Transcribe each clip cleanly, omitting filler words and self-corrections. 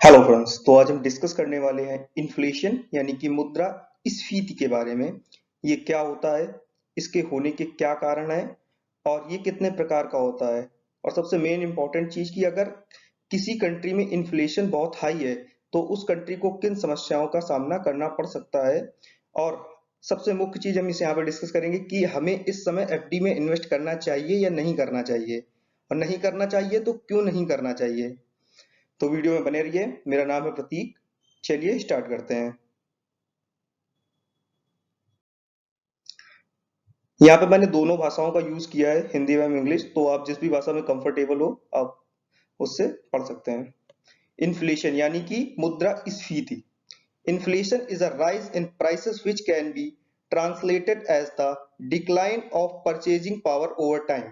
Hello friends. तो आज हम डिस्कस करने वाले हैं इन्फ्लेशन यानी कि मुद्रास्फीति के बारे में। ये क्या होता है, इसके होने के क्या कारण है और ये कितने प्रकार का होता है। और सबसे मेन इंपॉर्टेंट चीज कि अगर किसी कंट्री में इन्फ्लेशन बहुत हाई है तो उस कंट्री को किन समस्याओं का सामना करना पड़ सकता है। और सबसे मुख्य चीज हम इसे यहाँ पे डिस्कस करेंगे कि हमें इस समय एफडी में इन्वेस्ट करना चाहिए या नहीं करना चाहिए, और नहीं करना चाहिए तो क्यों नहीं करना चाहिए। तो वीडियो में बने रहिए। मेरा नाम है प्रतीक। चलिए स्टार्ट करते हैं। यहाँ पे मैंने दोनों भाषाओं का यूज किया है, हिंदी एवं इंग्लिश, तो आप जिस भी भाषा में कंफर्टेबल हो आप उससे पढ़ सकते हैं। इन्फ्लेशन यानी कि मुद्रास्फीति। Inflation is a rise in prices which can be translated as the decline of purchasing power over time.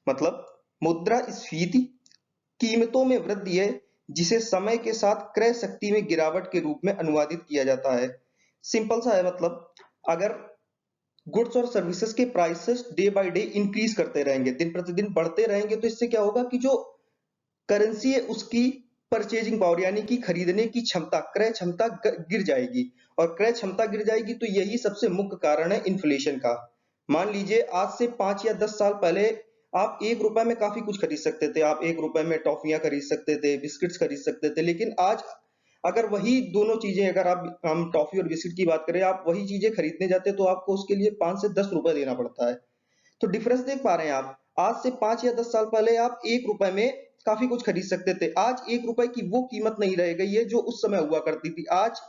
मतलब मुद्रास्फीति कीमतों में वृद्धि है जिसे समय के साथ क्रय शक्ति में गिरावट के रूप में अनुवादित किया जाता है। सिंपल सा है, मतलब अगर गुड्स और सर्विसेज के prices day by day increase करते रहेंगे, दिन प्रतिदिन बढ़ते रहेंगे, तो इससे क्या होगा कि जो करेंसी है उसकी परचेजिंग पावर यानी कि खरीदने की क्षमता, क्रय क्षमता गिर जाएगी। और क्रय क्षमता गिर जाएगी तो यही सबसे मुख्य कारण है इन्फ्लेशन का। मान लीजिए आज से 5 या 10 साल पहले आप 1 रुपए में काफी कुछ खरीद सकते थे। आप 1 रुपए में टॉफियां खरीद सकते थे, बिस्किट्स खरीद सकते थे। लेकिन आज अगर वही दोनों चीजें, अगर आप हम टॉफी और बिस्किट की बात करें, आप वही चीजें खरीदने जाते तो आपको उसके लिए 5 से 10 रुपए देना पड़ता है। तो डिफरेंस देख पा रहे हैं आप। आज से 5 या 10 साल पहले आप 1 रुपए में काफी कुछ खरीद सकते थे। आज 1 रुपए की वो कीमत नहीं रह गई है जो उस समय हुआ करती थी। आज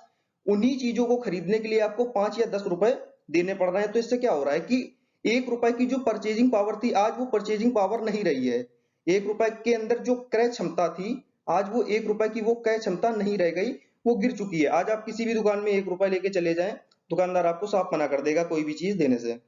उन्हीं चीजों को खरीदने के लिए आपको 5 या 10 रुपए देने पड़ रहे हैं। तो इससे क्या हो रहा है कि 1 रुपए की जो परचेजिंग पावर थी आज वो परचेजिंग पावर नहीं रही है। 1 रुपए के अंदर जो क्रय क्षमता थी आज वो 1 रुपए की वो क्रय क्षमता नहीं रह गई, वो गिर चुकी है। आज आप किसी भी दुकान में 1 रुपए लेके चले जाएं, दुकानदार आपको साफ मना कर देगा कोई भी चीज देने से।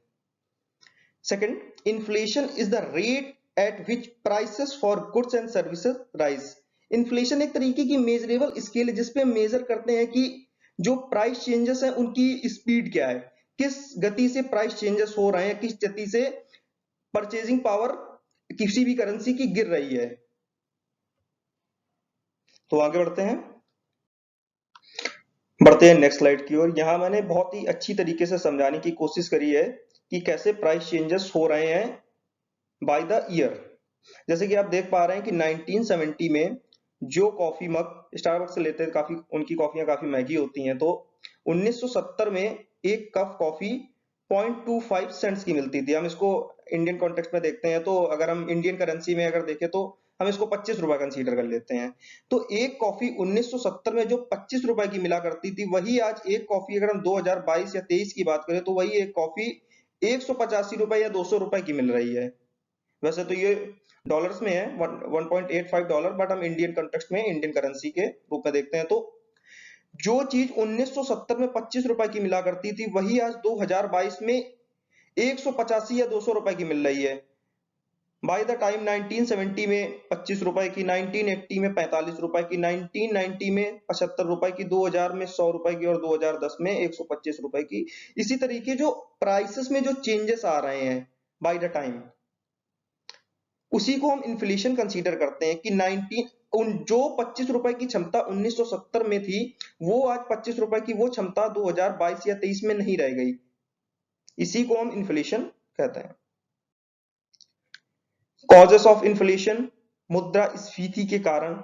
Second, inflation is the rate at which prices for goods and services rise. Inflation एक तरीके की मेजरेबल स्केल है जिसपे हम मेजर करते हैं कि जो प्राइस चेंजेस हैं उनकी स्पीड क्या है, किस गति से प्राइस चेंजेस हो रहे हैं, किस गति से परचेजिंग पावर किसी भी करेंसी की गिर रही है। तो आगे बढ़ते हैं नेक्स्ट स्लाइड की ओर। यहाँ मैंने बहुत ही अच्छी तरीके से समझाने की कोशिश करी है कि कैसे प्राइस चेंजेस हो रहे हैं बाय द ईयर। जैसे कि आप देख पा रहे हैं कि 1970 में जो कॉफी मग स्टारबक्स से लेते हैं, काफी उनकी कॉफियां काफी महंगी होती हैं, तो 1970 में एक कप कॉफी 0.25 सेंट्स की मिलती थी। हम इसको इंडियन कॉन्टेक्स्ट में देखते हैं तो अगर हम इंडियन करेंसी में अगर देखें तो हम इसको 25 रुपए कंसीडर कर लेते हैं। तो एक कॉफी 1970 में जो 25 रुपए की मिला करती थी, वही आज एक कॉफी अगर हम 2022 या 23 की बात करें तो वही एक कॉफी 185 रुपए या 200 रुपए की मिल रही है। वैसे तो ये डॉलर्स में है, 1.85 डॉलर, बट हम इंडियन कंटेक्स्ट में इंडियन करेंसी के रूप में देखते हैं। तो जो चीज 1970 में 25 रुपए की मिला करती थी वही आज 2022 में 185 या 200 रुपए की मिल रही है। बाय द टाइम 1970 में 25 रुपए की, 1980 में 45 रुपए की, 1990 में 75 रुपए की, 2000 में 100 रुपए की और 2010 में 125 रुपए की। इसी तरीके जो प्राइसेस में जो चेंजेस आ रहे हैं बाय द टाइम, उसी को हम इन्फ्लेशन कंसीडर करते हैं कि 19 उन जो 25 रुपए की क्षमता 1970 में थी वो आज 25 रुपए की वो क्षमता 2022 या 23 में नहीं रह गई। इसी को हम इन्फ्लेशन कहते हैं। कॉजेस ऑफ इन्फ्लेशन, मुद्रास्फीति के कारण।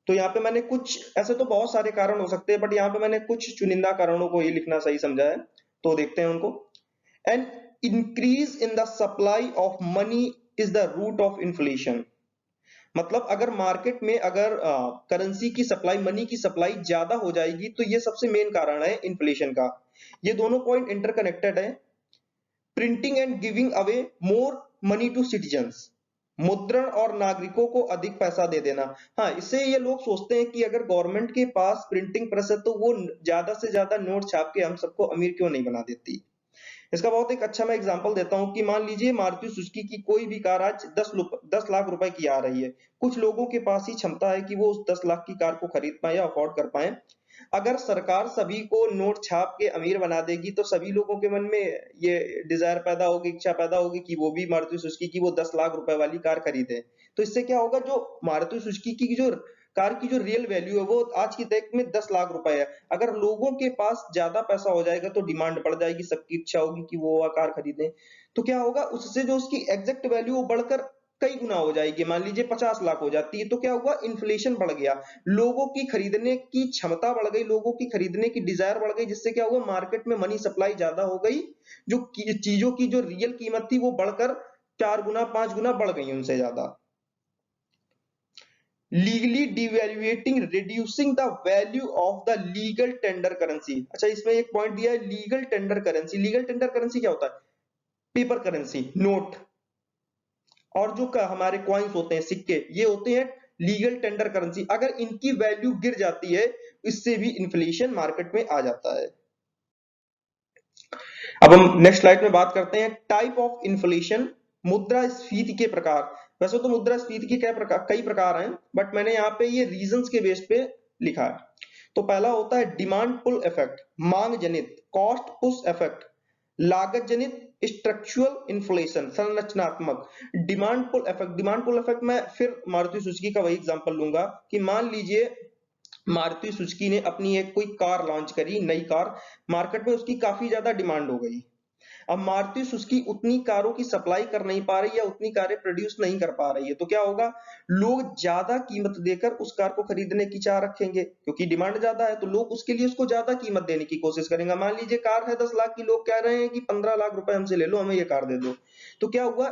तो यहाँ पे मैंने कुछ, ऐसे तो बहुत सारे कारण हो सकते हैं बट यहाँ पे मैंने कुछ चुनिंदा कारणों को ही लिखना सही समझा है, तो देखते हैं उनको। An increase in the supply of money is the root of inflation. मतलब अगर मार्केट में अगर करेंसी की सप्लाई, मनी की सप्लाई ज्यादा हो जाएगी तो ये सबसे मेन कारण है इन्फ्लेशन का। ये दोनों पॉइंट इंटरकनेक्टेड है। Printing and giving away more money to citizens, मुद्रण और नागरिकों को अधिक पैसा दे देना। हाँ, इससे ये लोग सोचते हैं कि अगर गवर्नमेंट के पास प्रिंटिंग प्रेस है तो वो ज्यादा से ज्यादा नोट छाप के हम सबको अमीर क्यों नहीं बना देती। इसका बहुत एक अच्छा मैं एग्जांपल देता हूं कि मान लीजिए मारुति सुजुकी की कोई भी कार आज 10 लाख रुपए की आ रही है। कुछ लोगों के पास ही क्षमता है कि वो उस 10 लाख की कार को खरीद पाए या अफोर्ड कर पाए। अगर सरकार सभी को नोट छाप के अमीर बना देगी तो सभी लोगों के मन में ये डिजायर पैदा होगी, इच्छा पैदा होगी कि वो भी मारुति सुजुकी की वो 10 लाख रुपए वाली कार खरीदे। तो इससे क्या होगा, जो मारुति सुजुकी की जो कार की जो रियल वैल्यू है वो आज की डेट में 10 लाख रुपए है। अगर लोगों के पास ज्यादा पैसा हो जाएगा तो डिमांड बढ़ जाएगी, सबकी इच्छा होगी कि वो कार खरीदें। तो क्या होगा, उससे जो उसकी एग्जैक्ट वैल्यू वो बढ़कर कई गुना हो जाएगी। मान लीजिए 50 लाख हो जाती है, तो क्या हुआ, इन्फ्लेशन बढ़ गया, लोगों की खरीदने की क्षमता बढ़ गई, लोगों की खरीदने की डिजायर बढ़ गई, जिससे क्या हुआ, मार्केट में मनी सप्लाई ज्यादा हो गई, जो चीजों की जो रियल कीमत थी वो बढ़कर 4 गुना 5 गुना बढ़ गई उनसे ज्यादा। Legally devaluating reducing the value of the legal tender currency. अच्छा, इसमें एक पॉइंट दिया है, legal tender currency. Legal tender currency क्या होता है? पेपर करेंसी, नोट, और जो हमारे कॉइन्स होते हैं, सिक्के, ये होते हैं लीगल टेंडर करेंसी। अगर इनकी वैल्यू गिर जाती है, इससे भी इन्फ्लेशन मार्केट में आ जाता है। अब हम नेक्स्ट स्लाइड में बात करते हैं टाइप ऑफ इन्फ्लेशन, मुद्रास्फीति के प्रकार। वैसे तो मुद्रास्फीति के कई प्रकार हैं, बट मैंने यहाँ पे ये रीजंस के बेस पे लिखा है। तो पहला होता है डिमांड पुल इफेक्ट, मांग जनित, कॉस्ट पुश इफेक्ट, लागत जनित, स्ट्रक्चरल इन्फ्लेशन, संरचनात्मक। Demand pull effect, demand pull effect मैं फिर मारुति सुजुकी का वही एग्जांपल लूंगा कि मान लीजिए मारुति सुजुकी ने अपनी एक कोई कार लॉन्च करी, नई कार, मार्केट में उसकी काफी ज्यादा डिमांड हो गई। अब मारुति सुजुकी उतनी कारों की सप्लाई कर नहीं पा रही है, उतनी कारें प्रोड्यूस नहीं कर पा रही है, तो क्या होगा, लोग ज्यादा कीमत देकर उस कार को खरीदने की चाह रखेंगे, क्योंकि डिमांड ज्यादा है तो लोग उसके लिए उसको ज्यादा कीमत देने की कोशिश करेंगे। मान लीजिए कार है 10 लाख की, लोग कह रहे हैं कि 15 लाख रुपए हमसे ले लो, हमें ये कार दे दो। तो क्या हुआ,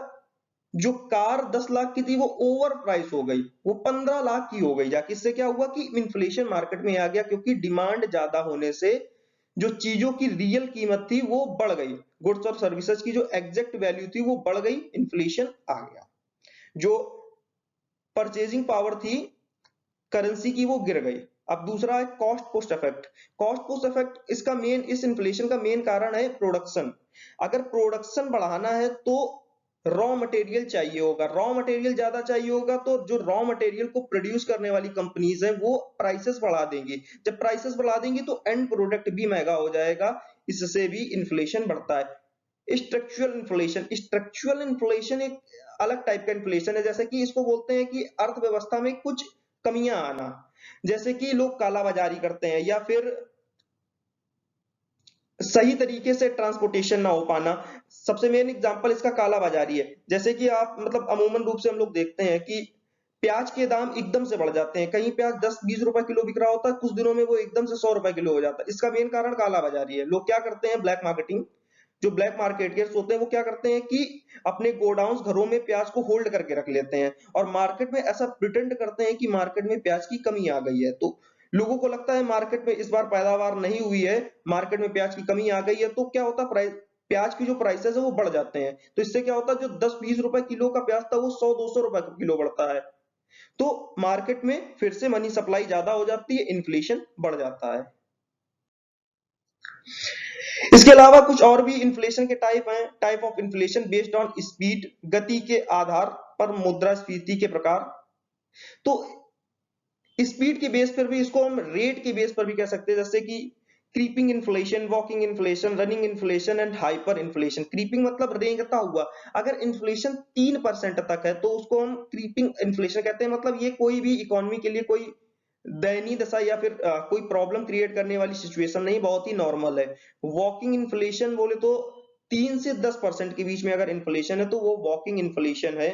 जो कार 10 लाख की थी वो ओवर प्राइस हो गई, वो 15 लाख की हो गई जाके। इससे क्या हुआ कि इन्फ्लेशन मार्केट में आ गया, क्योंकि डिमांड ज्यादा होने से जो चीजों की रियल कीमत थी वो बढ़ गई, गुड्स और सर्विसेज की जो एग्जैक्ट वैल्यू थी वो बढ़ गई, इन्फ्लेशन आ गया। जो परचेजिंग पावर थी करेंसी की वो गिर गई। अब दूसरा है cost push effect. Cost push effect, इसका मेन, इस इन्फ्लेशन का मेन कारण है प्रोडक्शन। अगर प्रोडक्शन बढ़ाना है तो रॉ मटेरियल चाहिए होगा, रॉ मटेरियल ज्यादा चाहिए होगा, तो जो रॉ मटेरियल को प्रोड्यूस करने वाली कंपनीज हैं वो प्राइसेस बढ़ा देंगी। जब प्राइसेस बढ़ा देंगी तो एंड प्रोडक्ट भी महंगा हो जाएगा, इससे भी इन्फ्लेशन बढ़ता है। स्ट्रक्चरल इन्फ्लेशन, स्ट्रक्चरल इन्फ्लेशन एक अलग टाइप का इन्फ्लेशन है, जैसे कि इसको बोलते हैं कि अर्थव्यवस्था में कुछ कमियां आना, जैसे कि लोग कालाबाजारी करते हैं या फिर सही तरीके से ट्रांसपोर्टेशन ना हो पाना। सबसे मेन एग्जांपल इसका कालाबाजारी है। जैसे कि आप मतलब अमूमन रूप से हम लोग देखते हैं कि प्याज के दाम एकदम से बढ़ जाते हैं, कहीं प्याज 10-20 रुपए किलो बिक रहा होता है, कुछ दिनों में वो एकदम से 100 रुपए किलो हो जाता है। इसका मेन कारण कालाबाजारी है। लोग क्या करते हैं, ब्लैक मार्केटिंग, जो ब्लैक मार्केटियर्स होते हैं वो क्या करते हैं कि अपने गोडाउंस, घरों में प्याज को होल्ड करके रख लेते हैं और मार्केट में ऐसा प्रिटेंड करते हैं कि मार्केट में प्याज की कमी आ गई है। तो लोगों को लगता है मार्केट में इस बार पैदावार नहीं हुई है, मार्केट में प्याज की कमी आ गई है, तो क्या होता है, प्राइस, प्याज की जो प्राइसेस है वो बढ़ जाते हैं। तो इससे क्या होता है, जो 10-20 रुपए किलो का प्याज था वो 100-200 रुपए किलो बढ़ता है। तो मार्केट में फिर से मनी सप्लाई ज्यादा हो जाती है, इन्फ्लेशन बढ़ जाता है। इसके अलावा कुछ और भी इन्फ्लेशन के टाइप हैं। Type of inflation based on speed, गति के आधार पर मुद्रास्फीति के प्रकार। तो स्पीड के बेस पर भी इसको हम रेट के बेस पर भी कह सकते हैं, जैसे कि creeping inflation, walking inflation, running inflation and hyper inflation. Creeping मतलब रेंगता हुआ। अगर इन्फ्लेशन 3% तक है तो उसको हम क्रीपिंग इन्फ्लेशन कहते हैं। मतलब ये कोई भी इकोनॉमी के लिए कोई दयनीय दशा या फिर कोई प्रॉब्लम क्रिएट करने वाली सिचुएशन नहीं, बहुत ही नॉर्मल है। वॉकिंग इन्फ्लेशन बोले तो 3 से 10% के बीच में अगर इन्फ्लेशन है तो वो वॉकिंग इन्फ्लेशन है।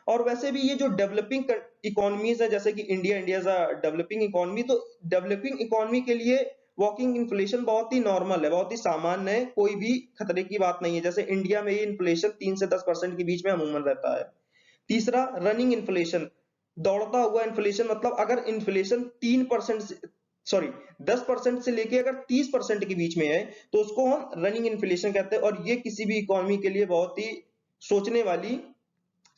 और वैसे भी ये जो डेवलपिंग इकोनॉमीज है, जैसे कि India is a developing economy, तो डेवलपिंग इकोनॉमी के लिए वॉकिंग इन्फ्लेशन बहुत ही नॉर्मल है, बहुत ही सामान्य है, कोई भी खतरे की बात नहीं है। जैसे इंडिया में ये इन्फ्लेशन 3 से 10% के बीच में अमूमन रहता है। तीसरा, रनिंग इन्फ्लेशन, दौड़ता हुआ इन्फ्लेशन। मतलब अगर इन्फ्लेशन 3% सॉरी 10% से लेके अगर 30% के बीच में है तो उसको हम रनिंग इन्फ्लेशन कहते हैं, और ये किसी भी इकोनॉमी के लिए बहुत ही सोचने वाली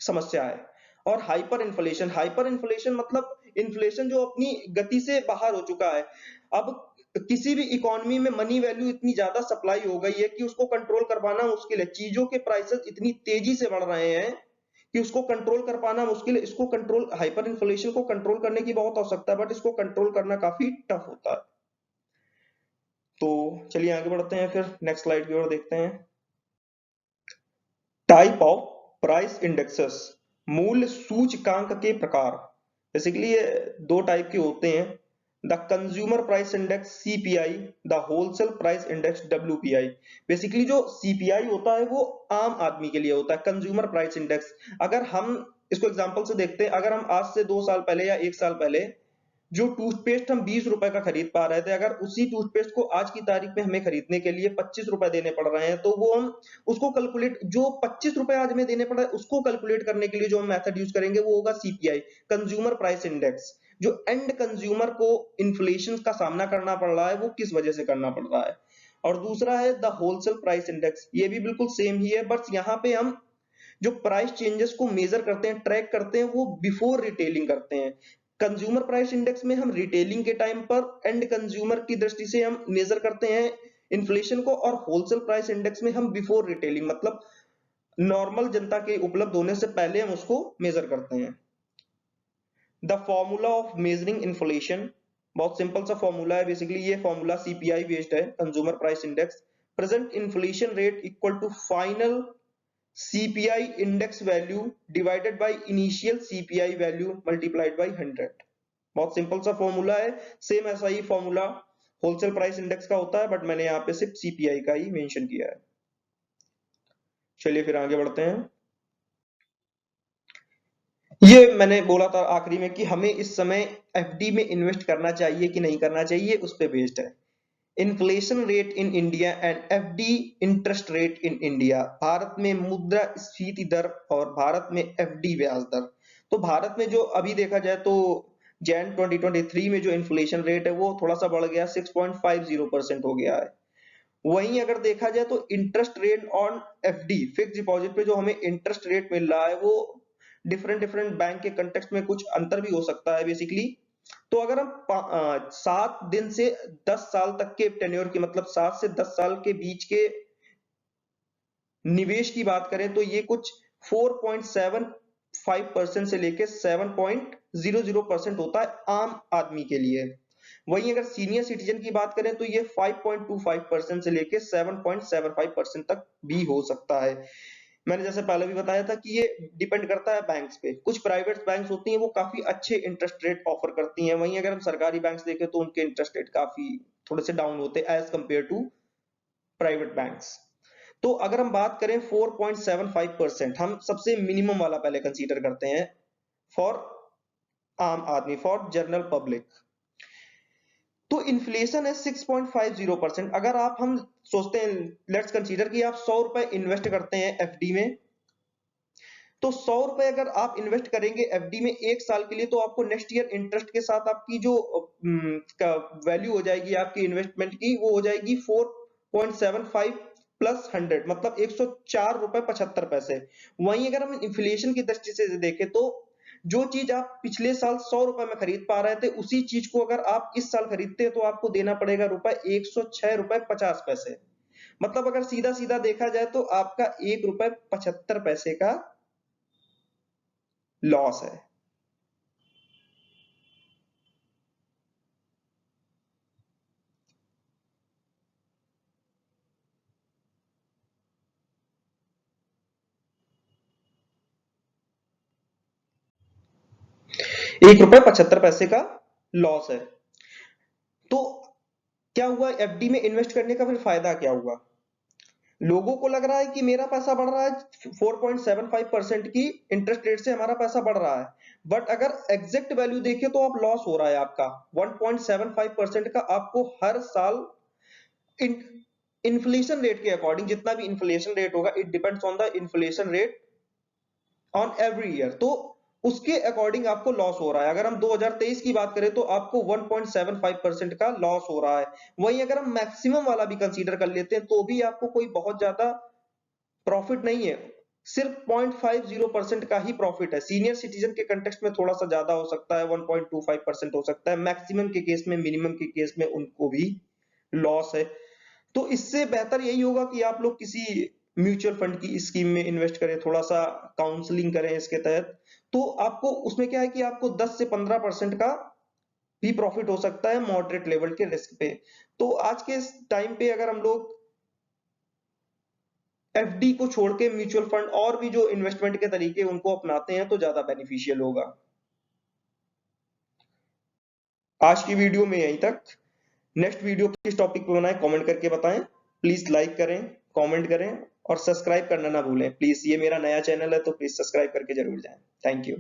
समस्या है। और हाइपर इन्फ्लेशन मतलब इन्फ्लेशन जो अपनी गति से बाहर हो चुका है। अब किसी भी इकोनॉमी में मनी वैल्यू इतनी ज्यादा सप्लाई हो गई है कि उसको कंट्रोल कर पाना मुश्किल है। चीजों के प्राइसेस इतनी तेजी से बढ़ रहे हैं कि उसको कंट्रोल कर पाना मुश्किल है। इसको कंट्रोल, हाइपर इन्फ्लेशन को कंट्रोल करने की बहुत आवश्यकता है, बट इसको कंट्रोल करना काफी टफ होता है। तो चलिए आगे बढ़ते हैं, फिर नेक्स्ट स्लाइड की ओर देखते हैं। टाइप ऑफ प्राइस इंडेक्सेस, मूल्य सूचकांक के प्रकार, बेसिकली ये दो टाइप के होते हैं, the consumer price index CPI, the wholesale price index WPI. Basically जो सीपीआई होता है वो आम आदमी के लिए होता है, कंज्यूमर प्राइस इंडेक्स। अगर हम इसको एग्जांपल से देखते हैं, अगर हम आज से 2 साल पहले या 1 साल पहले जो टूथपेस्ट हम 20 रुपए का खरीद पा रहे थे, अगर उसी टूथपेस्ट को आज की तारीख में हमें खरीदने के लिए 25 रुपए देने पड़ रहे हैं, तो वो हम उसको कैलकुलेट, जो 25 रुपए आज हमें देने पड़ रहे हैं उसको कैलकुलेट करने के लिए जो हम मेथड यूज करेंगे वो होगा सीपीआई, कंज्यूमर प्राइस इंडेक्स। जो एंड कंज्यूमर को इन्फ्लेशन का सामना करना पड़ रहा है वो किस वजह से करना पड़ रहा है। और दूसरा है द होलसेल प्राइस इंडेक्स, ये भी बिल्कुल सेम ही है, बट यहाँ पे हम जो प्राइस चेंजेस को मेजर करते हैं, ट्रैक करते हैं, वो बिफोर रिटेलिंग करते हैं। कंज्यूमर प्राइस इंडेक्स में हम रिटेलिंग के टाइम पर एंड कंज्यूमर की दृष्टि से हम मेजर करते हैं इन्फ्लेशन को, और होलसेल प्राइस इंडेक्स में हम बिफोर रिटेलिंग मतलब नॉर्मल जनता के उपलब्ध होने से पहले हम उसको मेजर करते हैं। The formula of measuring inflation, बहुत सिंपल सा फॉर्मूला है, बेसिकली ये फॉर्मूला सीपीआई बेस्ड है, consumer price index. Present inflation rate equal to final CPI index value divided by initial CPI value multiplied by 100। बहुत simple सा formula है, same ऐसा ही formula wholesale price index का होता है, बट मैंने यहाँ पे सिर्फ CPI का ही मेंशन किया है। चलिए फिर आगे बढ़ते हैं। ये मैंने बोला था आखिरी में कि हमें इस समय एफडी में इन्वेस्ट करना चाहिए कि नहीं करना चाहिए, उस पे बेस्ड है। Inflation rate in India and FD interest rate in India, Bharat में मुद्रास्फीति दर और भारत में एफडी ब्याज दर। तो भारत में जो अभी देखा जाए तो जैन 2023 में जो इन्फ्लेशन रेट है वो थोड़ा सा बढ़ गया, 6.50% हो गया है। वहीं अगर देखा जाए तो interest rate on FD, fix deposit पे जो हमें इंटरेस्ट रेट मिल रहा है वो डिफरेंट डिफरेंट बैंक के कंटेक्स्ट में कुछ अंतर भी हो सकता है बेसिकली। तो अगर हम 7 दिन से 10 साल तक के टेन्योर की, मतलब 7 से 10 साल के बीच के निवेश की बात करें तो ये कुछ 4.75% से लेके 7.00% होता है आम आदमी के लिए। वहीं अगर सीनियर सिटीजन की बात करें तो ये 5.25% से लेके 7.75% तक भी हो सकता है। मैंने जैसे पहले भी बताया था कि ये डिपेंड करता है बैंक्स पे। कुछ प्राइवेट बैंक्स होती हैं वो काफी अच्छे इंटरेस्ट रेट ऑफर करती हैं, वहीं अगर हम सरकारी बैंक्स देखें तो उनके इंटरेस्ट रेट काफी थोड़े से डाउन होते हैं as compare to private banks. तो अगर हम बात करें 4.75%, हम सबसे मिनिमम वाला पहले कंसीडर करते हैं फॉर आम आदमी, फॉर जनरल पब्लिक। तो इन्फ्लेशन है 6.50%। अगर आप हम सोचते हैं, लेट्स कंसीडर कि आप 100 रुपए इन्वेस्ट करते हैं एफडी में, तो 100 रुपए अगर आप इन्वेस्ट करेंगे एफडी में 1 साल के लिए, तो आपको नेक्स्ट ईयर इंटरेस्ट के साथ आपकी जो वैल्यू हो जाएगी आपकी इन्वेस्टमेंट की, वो हो जाएगी 4.75 प्लस 100, मतलब 104 रुपए 75 पैसे। वहीं अगर हम इन्फ्लेशन की दृष्टि से देखें तो जो चीज आप पिछले साल 100 रुपए में खरीद पा रहे थे, उसी चीज को अगर आप इस साल खरीदते हैं तो आपको देना पड़ेगा रुपए 106 रुपए 50 पैसे। मतलब अगर सीधा सीधा देखा जाए तो आपका 1 रुपए 75 पैसे का लॉस है। ₹1.75 का लॉस है। तो क्या हुआ, एफडी में इन्वेस्ट करने का फिर फायदा क्या हुआ? लोगों को लग रहा है कि मेरा पैसा बढ़ रहा है, 4.75% की इंटरेस्ट रेट से हमारा पैसा बढ़ रहा है, बट अगर एग्जैक्ट वैल्यू देखें तो आप लॉस हो रहा है आपका 1.75% का। आपको हर साल इन्फ्लेशन रेट के अकॉर्डिंग, जितना भी इन्फ्लेशन रेट होगा, it depends on the inflation rate on every year, तो उसके अकॉर्डिंग आपको लॉस हो रहा है। अगर हम 2023 की बात करें तो आपको 1.75% का लॉस हो रहा है। वहीं अगर हम मैक्सिमम वाला भी कंसीडर कर लेते हैं तो भी आपको कोई बहुत ज्यादा प्रॉफिट नहीं है, सिर्फ 0.50% का ही प्रॉफिट है। सीनियर सिटीजन के कंटेक्स्ट में थोड़ा सा ज्यादा हो सकता है, 1.25% हो सकता है मैक्सिमम के केस में, मिनिमम के केस में उनको भी लॉस है। तो इससे बेहतर यही होगा कि आप लोग किसी म्यूचुअल फंड की स्कीम में इन्वेस्ट करें, थोड़ा सा काउंसलिंग करें इसके तहत, तो आपको उसमें क्या है कि आपको 10 से 15% का भी प्रॉफिट हो सकता है मॉडरेट लेवल के रिस्क पे। तो आज के टाइम पे अगर हम लोग एफडी को छोड़ के म्यूचुअल फंड और भी जो इन्वेस्टमेंट के तरीके उनको अपनाते हैं तो ज्यादा बेनिफिशियल होगा। आज की वीडियो में यहीं तक। नेक्स्ट वीडियो किस टॉपिक पे बनाएं कमेंट करके बताएं। प्लीज लाइक करें, कमेंट करें और सब्सक्राइब करना ना भूलें प्लीज। ये मेरा नया चैनल है तो प्लीज सब्सक्राइब करके जरूर जाएं। Thank you.